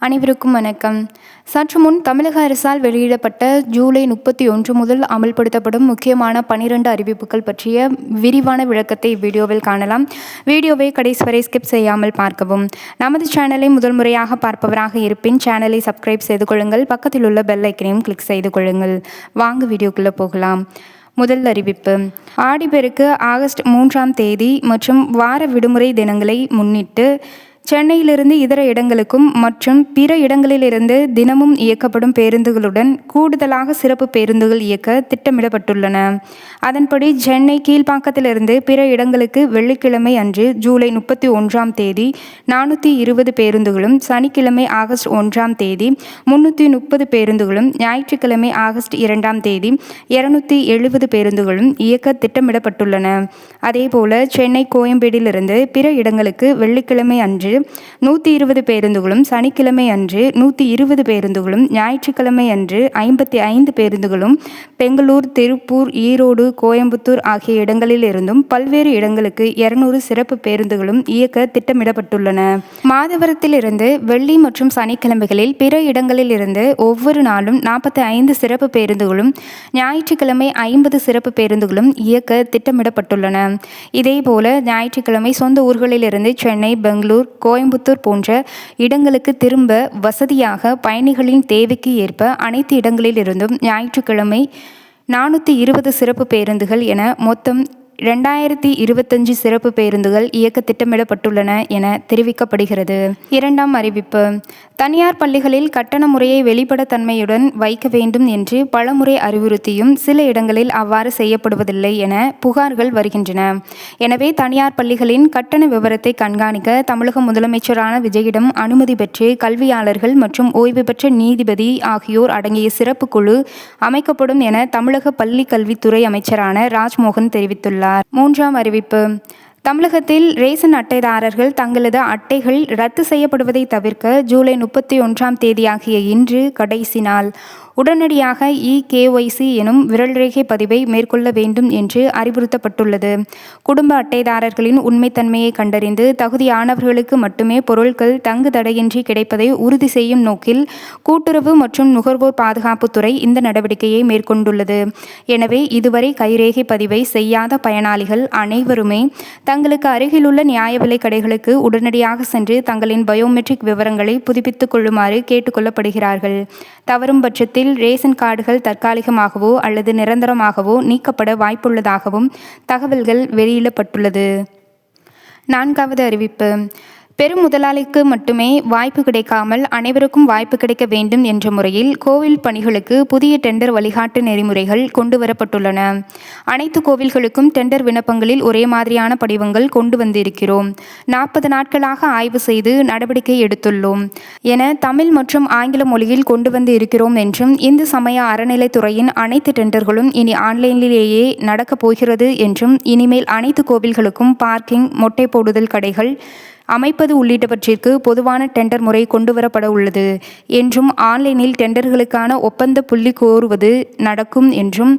அனைவருக்கும் வணக்கம். சற்று முன் தமிழக அரசால் வெளியிடப்பட்ட ஜூலை 31 முதல் அமல்படுத்தப்படும் முக்கியமான 12 அறிவிப்புகள் பற்றிய விரிவான விளக்கத்தை இவ்வீடியோவில் காணலாம். வீடியோவை கடைசி வரை ஸ்கிப் செய்யாமல் பார்க்கவும். நமது சேனலை முதல் முறையாக பார்ப்பவராக இருப்பின் சேனலை சப்ஸ்கிரைப் செய்து கொள்ளுங்கள். பக்கத்தில் உள்ள பெல் ஐக்கனையும் கிளிக் செய்து கொள்ளுங்கள். வாங்க வீடியோக்குள்ளே போகலாம். முதல் அறிவிப்பு. ஆடிப்பெருக்கு ஆகஸ்ட் 3ஆம் தேதி மற்றும் வார விடுமுறை தினங்களை முன்னிட்டு சென்னையிலிருந்து இதர இடங்களுக்கும் மற்றும் பிற இடங்களிலிருந்து தினமும் இயக்கப்படும் பேருந்துகளுடன் கூடுதலாக சிறப்பு பேருந்துகள் இயக்க திட்டமிடப்பட்டுள்ளன. அதன்படி சென்னை கீழ்ப்பாக்கத்திலிருந்து பிற இடங்களுக்கு வெள்ளிக்கிழமை அன்று ஜூலை 31ஆம் தேதி 420 பேருந்துகளும், சனிக்கிழமை ஆகஸ்ட் 1ஆம் தேதி 330 பேருந்துகளும், ஞாயிற்றுக்கிழமை ஆகஸ்ட் 2ஆம் தேதி 270 பேருந்துகளும் இயக்க திட்டமிடப்பட்டுள்ளன. அதேபோல சென்னை கோயம்பேடிலிருந்து பிற இடங்களுக்கு வெள்ளிக்கிழமை அன்று 120 பேருந்துகளும், சனிக்கிழமை அன்று 120 பேருந்துகளும், ஞாயிற்றுக்கிழமை அன்று 55 பேருந்துகளும் பெங்களூர், திருப்பூர், ஈரோடு, கோயம்புத்தூர் ஆகிய இடங்களில் இருந்தும் பல்வேறு இடங்களுக்கு 200 சிறப்பு பேருந்துகளும் இயக்க திட்டமிடப்பட்டுள்ளன. மாதவரத்திலிருந்து வெள்ளி மற்றும் சனிக்கிழமைகளில் பிற இடங்களில் இருந்து ஒவ்வொரு நாளும் 45 சிறப்பு பேருந்துகளும், ஞாயிற்றுக்கிழமை 50 சிறப்பு பேருந்துகளும் இயக்க திட்டமிடப்பட்டுள்ளன. இதேபோல ஞாயிற்றுக்கிழமை சொந்த ஊர்களிலிருந்து சென்னை, பெங்களூர், கோயம்புத்தூர் போன்ற இடங்களுக்கு திரும்ப வசதியாக பயணிகளின் தேவைக்கு ஏற்ப அனைத்து இடங்களிலிருந்தும் ஞாயிற்றுக்கிழமை 420 சிறப்பு பேருந்துகள் என மொத்தம் 2025 சிறப்பு பேருந்துகள் இயக்க திட்டமிடப்பட்டுள்ளன என தெரிவிக்கப்படுகிறது. இரண்டாம் அறிவிப்பு. தனியார் பள்ளிகளில் கட்டண முறையை வெளிப்படைத்தன்மையுடன் வைக்க வேண்டும் என்று பலமுறை அறிவுறுத்தியும் சில இடங்களில் அவ்வாறு செய்யப்படுவதில்லை என புகார்கள் வருகின்றன. எனவே தனியார் பள்ளிகளின் கட்டண விவரத்தை கண்காணிக்க தமிழக முதலமைச்சரான விஜயிடம் அனுமதி பெற்று கல்வியாளர்கள் மற்றும் ஓய்வு பெற்ற நீதிபதி ஆகியோர் அடங்கிய சிறப்பு குழு அமைக்கப்படும் என தமிழக பள்ளி கல்வித்துறை அமைச்சரான ராஜ்மோகன் தெரிவித்துள்ளார். மூன்றாம் அறிவிப்பு. தமிழகத்தில் ரேஷன் அட்டைதாரர்கள் தங்களது அட்டைகள் ரத்து செய்யப்படுவதை தவிர்க்க ஜூலை 31ஆம் தேதியாகிய இன்று கடைசி நாள். உடனடியாக KYC எனும் விரல்ரேகை பதிவை மேற்கொள்ள வேண்டும் என்று அறிவுறுத்தப்பட்டுள்ளது. குடும்ப அட்டைதாரர்களின் உண்மைத்தன்மையை கண்டறிந்து தகுதியானவர்களுக்கு மட்டுமே பொருட்கள் தங்கு தடையின்றி கிடைப்பதை உறுதி செய்யும் நோக்கில் கூட்டுறவு மற்றும் நுகர்வோர் பாதுகாப்புத்துறை இந்த நடவடிக்கையை மேற்கொண்டுள்ளது. எனவே இதுவரை கைரேகை பதிவை செய்யாத பயனாளிகள் அனைவருமே தங்களுக்கு அருகிலுள்ள நியாய விலை கடைகளுக்கு உடனடியாக சென்று தங்களின் பயோமெட்ரிக் விவரங்களை புதுப்பித்துக் கொள்ளுமாறு கேட்டுக்கொள்ளப்படுகிறார்கள். தவறும் பட்சத்தில் ரேஷன் கார்டுகள் தற்காலிகமாகவோ அல்லது நிரந்தரமாகவோ நீக்கப்பட வாய்ப்புள்ளதாகவும் தகவல்கள் வெளியிடப்பட்டுள்ளது. நான்காவது அறிவிப்பு. பெரும் முதலாளிக்கு மட்டுமே வாய்ப்பு கிடைக்காமல் அனைவருக்கும் வாய்ப்பு கிடைக்க வேண்டும் என்ற முறையில் கோவில் பணிகளுக்கு புதிய டெண்டர் வழிகாட்டு நெறிமுறைகள் கொண்டு வரப்பட்டுள்ளன. அனைத்து கோவில்களுக்கும் டெண்டர் விண்ணப்பங்களில் ஒரே மாதிரியான படிவங்கள் கொண்டு வந்திருக்கிறோம். 40 நாட்களாக ஆய்வு செய்து நடவடிக்கை எடுத்துள்ளோம் என தமிழ் மற்றும் ஆங்கில மொழியில் கொண்டு வந்து இருக்கிறோம் என்றும், இந்து சமய அறநிலைத்துறையின் அனைத்து டெண்டர்களும் இனி ஆன்லைனிலேயே நடக்கப் போகிறது என்றும், இனிமேல் அனைத்து கோவில்களுக்கும் பார்க்கிங், மொட்டை போடுதல் கடைகள் அமைப்பது உள்ளிட்டவற்றிற்கு பொதுவான டெண்டர் முறை கொண்டுவரப்பட உள்ளது என்றும், ஆன்லைனில் டெண்டர்களுக்கான ஒப்பந்த புள்ளி கோருவது நடக்கும் என்றும்,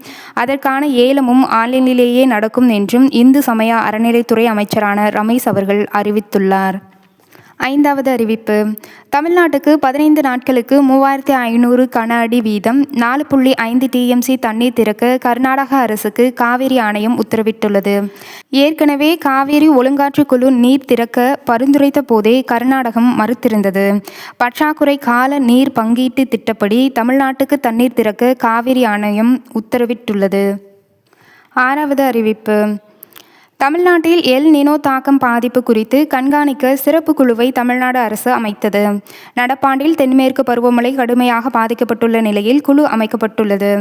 அதற்கான ஏலமும் ஆன்லைனிலேயே நடக்கும் என்றும் இந்து சமய அறநிலைத்துறை அமைச்சரான ரமேஷ் அவர்கள் அறிவித்துள்ளார். ஐந்தாவது அறிவிப்பு. தமிழ்நாட்டுக்கு 15 நாட்களுக்கு 3500 கன அடி வீதம் 4.5 TMC தண்ணீர் திறக்க கர்நாடக அரசுக்கு காவிரி ஆணையம் உத்தரவிட்டுள்ளது. ஏற்கனவே காவிரி ஒழுங்காற்று குழு நீர் திறக்க பரிந்துரைத்த போதே கர்நாடகம் மறுத்திருந்தது. பற்றாக்குறை கால நீர் பங்கீட்டு திட்டப்படி தமிழ்நாட்டுக்கு தண்ணீர் திறக்க காவிரி ஆணையம் உத்தரவிட்டுள்ளது. ஆறாவது அறிவிப்பு. தமிழ்நாட்டில் எல் நினோ தாக்கம் பாதிப்பு குறித்து கண்காணிக்க சிறப்பு குழுவை தமிழ்நாடு அரசு அமைத்தது. நடப்பாண்டில் தென்மேற்கு பருவமழை கடுமையாக பாதிக்கப்பட்டுள்ள நிலையில் குழு அமைக்கப்பட்டுள்ளது.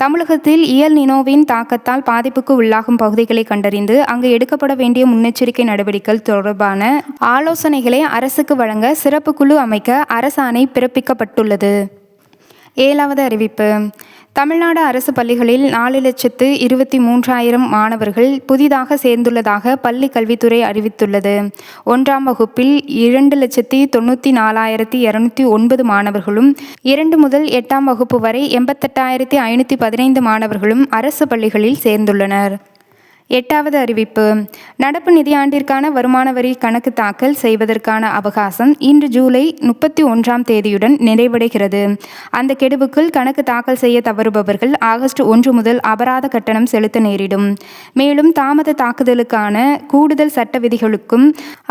தமிழகத்தில் எல் நினோவின் தாக்கத்தால் பாதிப்புக்கு உள்ளாகும் பகுதிகளை கண்டறிந்து அங்கு எடுக்கப்பட வேண்டிய முன்னெச்சரிக்கை நடவடிக்கைகள் தொடர்பான ஆலோசனைகளை அரசுக்கு வழங்க சிறப்பு குழு அமைக்க அரசாணை பிறப்பிக்கப்பட்டுள்ளது. ஏழாவது அறிவிப்பு. தமிழ்நாடு அரசு பள்ளிகளில் 4,23,000 மாணவர்கள் புதிதாக சேர்ந்துள்ளதாக பள்ளி கல்வித்துறை அறிவித்துள்ளது. 1ஆம் வகுப்பில் 2,94,209 மாணவர்களும், 2 முதல் 8ஆம் வகுப்பு வரை 88,515 மாணவர்களும் அரசு பள்ளிகளில் சேர்ந்துள்ளனர். 8வது அறிவிப்பு. நடப்பு நிதியாண்டிற்கான வருமான வரி கணக்கு தாக்கல் செய்வதற்கான அவகாசம் இன்று ஜூலை 31ஆம் தேதியுடன் நிறைவடைகிறது. அந்த கெடுவுக்குள் கணக்கு தாக்கல் செய்ய தவறுபவர்கள் ஆகஸ்ட் 1 முதல் அபராத கட்டணம் செலுத்த நேரிடும். மேலும் தாமத தாக்குதலுக்கான கூடுதல் சட்ட விதிகளுக்கும்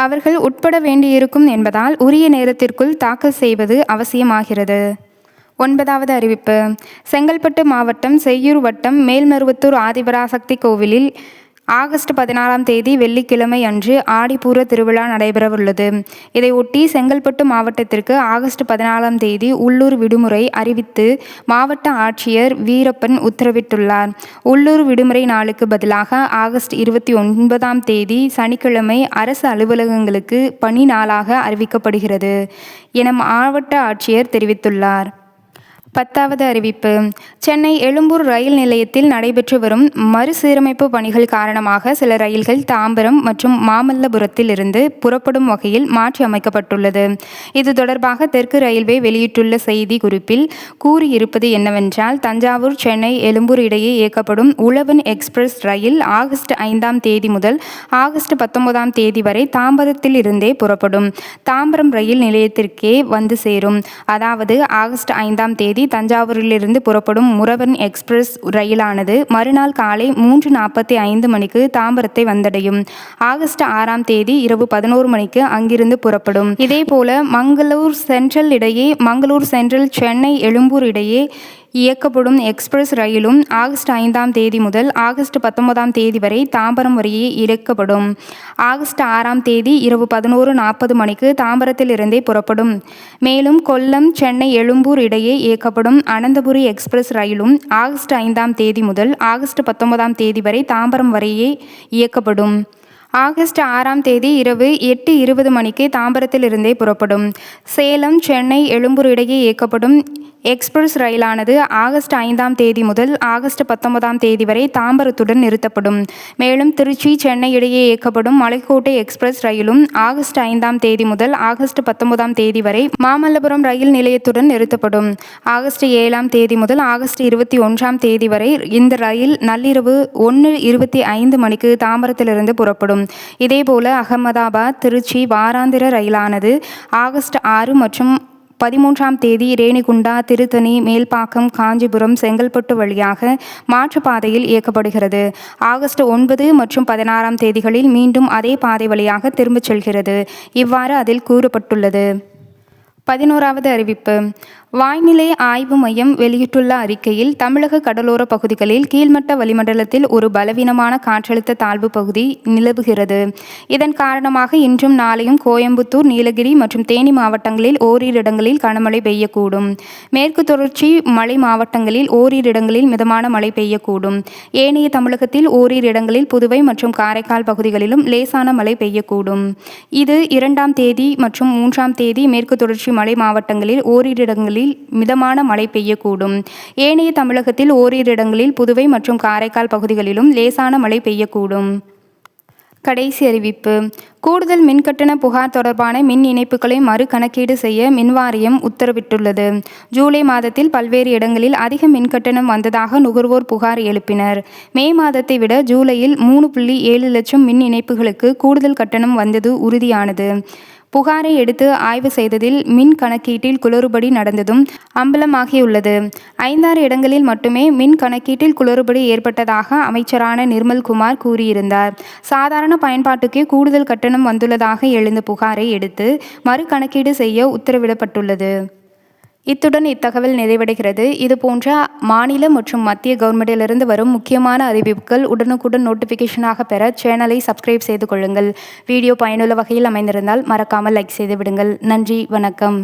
அவர்கள் உட்பட வேண்டியிருக்கும் என்பதால் உரிய நேரத்திற்குள் தாக்கல் செய்வது அவசியமாகிறது. 9வது அறிவிப்பு. செங்கல்பட்டு மாவட்டம் செய்யூர் வட்டம் மேல்மருவத்தூர் ஆதிபராசக்தி கோவிலில் ஆகஸ்ட் 16ஆம் தேதி வெள்ளிக்கிழமை அன்று ஆடிப்பூர திருவிழா நடைபெறவுள்ளது. இதையொட்டி செங்கல்பட்டு மாவட்டத்திற்கு ஆகஸ்ட் 14ஆம் தேதி உள்ளூர் விடுமுறை அறிவித்து மாவட்ட ஆட்சியர் வீரப்பன் உத்தரவிட்டுள்ளார். உள்ளூர் விடுமுறை நாளுக்கு பதிலாக ஆகஸ்ட் 29ஆம் தேதி சனிக்கிழமை அரசு அலுவலகங்களுக்கு பணி நாளாக அறிவிக்கப்படுகிறது என மாவட்ட ஆட்சியர் தெரிவித்துள்ளார். 10வது அறிவிப்பு. சென்னை எழும்பூர் ரயில் நிலையத்தில் நடைபெற்று வரும் மறுசீரமைப்பு பணிகள் காரணமாக சில ரயில்கள் தாம்பரம் மற்றும் மாமல்லபுரத்தில் இருந்து புறப்படும் வகையில் மாற்றி அமைக்கப்பட்டுள்ளது. இது தொடர்பாக தெற்கு ரயில்வே வெளியிட்டுள்ள செய்தி குறிப்பில் கூறியிருப்பது என்னவென்றால், தஞ்சாவூர் சென்னை எழும்பூர் இடையே இயக்கப்படும் உழவன் எக்ஸ்பிரஸ் ரயில் ஆகஸ்ட் 5ஆம் தேதி முதல் ஆகஸ்ட் 19ஆம் தேதி வரை தாம்பரத்தில் இருந்தே புறப்படும். தாம்பரம் ரயில் நிலையத்திற்கே வந்து சேரும். அதாவது ஆகஸ்ட் 5ஆம் தேதி தஞ்சாவூரிலிருந்து புறப்படும் உழவன் எக்ஸ்பிரஸ் ரயிலானது மறுநாள் காலை 3:45 மணிக்கு தாம்பரத்தை வந்தடையும். ஆகஸ்ட் 6ஆம் தேதி இரவு 11 மணிக்கு அங்கிருந்து புறப்படும். இதேபோல மங்களூர் சென்ட்ரல் சென்னை எழும்பூர் இடையே இயக்கப்படும் எக்ஸ்பிரஸ் ரயிலும் ஆகஸ்ட் 5ஆம் தேதி முதல் ஆகஸ்ட் 19ஆம் தேதி வரை தாம்பரம் வரையே இயக்கப்படும். ஆகஸ்ட் 6ஆம் தேதி இரவு 11:40 மணிக்கு தாம்பரத்தில் இருந்தே புறப்படும். மேலும் கொல்லம் சென்னை எழும்பூர் இடையே இயக்கப்படும் அனந்தபுரி எக்ஸ்பிரஸ் ரயிலும் ஆகஸ்ட் 5ஆம் தேதி முதல் ஆகஸ்ட் 19ஆம் தேதி வரை தாம்பரம் வரையே இயக்கப்படும். ஆகஸ்ட் 6ஆம் தேதி இரவு 8:20 மணிக்கு தாம்பரத்தில் இருந்தே புறப்படும். சேலம் சென்னை எழும்பூர் இடையே இயக்கப்படும் எக்ஸ்பிரஸ் ரயிலானது ஆகஸ்ட் 5ஆம் தேதி முதல் ஆகஸ்ட் 19ஆம் தேதி வரை தாம்பரத்துடன் நிறுத்தப்படும். மேலும் திருச்சி சென்னை இடையே இயக்கப்படும் மலைக்கோட்டை எக்ஸ்பிரஸ் ரயிலும் ஆகஸ்ட் 5ஆம் தேதி முதல் ஆகஸ்ட் 19ஆம் தேதி வரை மாமல்லபுரம் ரயில் நிலையத்துடன் நிறுத்தப்படும். ஆகஸ்ட் 7ஆம் தேதி முதல் ஆகஸ்ட் 21ஆம் தேதி வரை இந்த ரயில் நள்ளிரவு 1:25 மணிக்கு தாம்பரத்திலிருந்து புறப்படும். இதேபோல அகமதாபாத் திருச்சி வாராந்திர ரயிலானது ஆகஸ்ட் 6 மற்றும் 13ஆம் தேதி ரேணிகுண்டா திருத்தணி மேல்பாக்கம் காஞ்சிபுரம் செங்கல்பட்டு வழியாக மாற்றுப்பாதையில் இயக்கப்படுகிறது. ஆகஸ்ட் 9 மற்றும் 16ஆம் தேதிகளில் மீண்டும் அதே பாதை வழியாக திரும்பச் செல்கிறது. இவ்வாறு அதில் கூறப்பட்டுள்ளது. 11வது அறிவிப்பு. வானிலை ஆய்வு மையம் வெளியிட்டுள்ள அறிக்கையில் தமிழக கடலோர பகுதிகளில் கீழ்மட்ட வளிமண்டலத்தில் ஒரு பலவீனமான காற்றழுத்த தாழ்வு பகுதி நிலவுகிறது. இதன் காரணமாக இன்றும் நாளையும் கோயம்புத்தூர், நீலகிரி மற்றும் தேனி மாவட்டங்களில் ஓரிரு இடங்களில் கனமழை பெய்யக்கூடும். மேற்கு தொடர்ச்சி மலை மாவட்டங்களில் ஓரிரு இடங்களில் மிதமான மழை பெய்யக்கூடும். ஏனைய தமிழகத்தில் ஓரிரு இடங்களில் புதுவை மற்றும் காரைக்கால் பகுதிகளிலும் லேசான மழை பெய்யக்கூடும். இது 2ஆம் தேதி மற்றும் 3ஆம் தேதி மேற்கு தொடர்ச்சி மலை மாவட்டங்களில் ஓரிரு இடங்களில் மிதமான மழை பெய்யக்கூடும். ஏனைய தமிழகத்தில் ஓரிரு இடங்களில் புதுவை மற்றும் காரைக்கால் பகுதிகளிலும் லேசான மழை பெய்யக்கூடும். கடைசி அறிவிப்பு. கூடுதல் மின்கட்டண புகார் தொடர்பான மின் இணைப்புகளை மறு கணக்கீடு செய்ய மின்வாரியம் உத்தரவிட்டுள்ளது. ஜூலை மாதத்தில் பல்வேறு இடங்களில் அதிக மின்கட்டணம் வந்ததாக நுகர்வோர் புகார் எழுப்பினர். மே மாதத்தை விட ஜூலையில் 3.7 லட்சம் மின் இணைப்புகளுக்கு கூடுதல் கட்டணம் வந்தது உறுதியானது. புகாரை எடுத்து ஆய்வு செய்ததில் மின் கணக்கீட்டில் குளறுபடி நடந்ததும் அம்பலமாகியுள்ளது. 5-6 இடங்களில் மட்டுமே மின் கணக்கீட்டில் குளறுபடி ஏற்பட்டதாக அமைச்சரான நிர்மல்குமார் கூறியிருந்தார். சாதாரண பயன்பாட்டுக்கே கூடுதல் கட்டணம் வந்துள்ளதாக எழுந்த புகாரை எடுத்து மறு கணக்கீடு செய்ய உத்தரவிடப்பட்டுள்ளது. இத்துடன் இத்தகவல் நிறைவடைகிறது. இது போன்ற மாநில மற்றும் மத்திய கவர்மெண்டிலிருந்து வரும் முக்கியமான அறிவிப்புகள் உடனுக்குடன் நோட்டிஃபிகேஷனாக பெற சேனலை சப்ஸ்கிரைப் செய்து கொள்ளுங்கள். வீடியோ பயனுள்ள வகையில் அமைந்திருந்தால் மறக்காமல் லைக் செய்து விடுங்கள். நன்றி, வணக்கம்.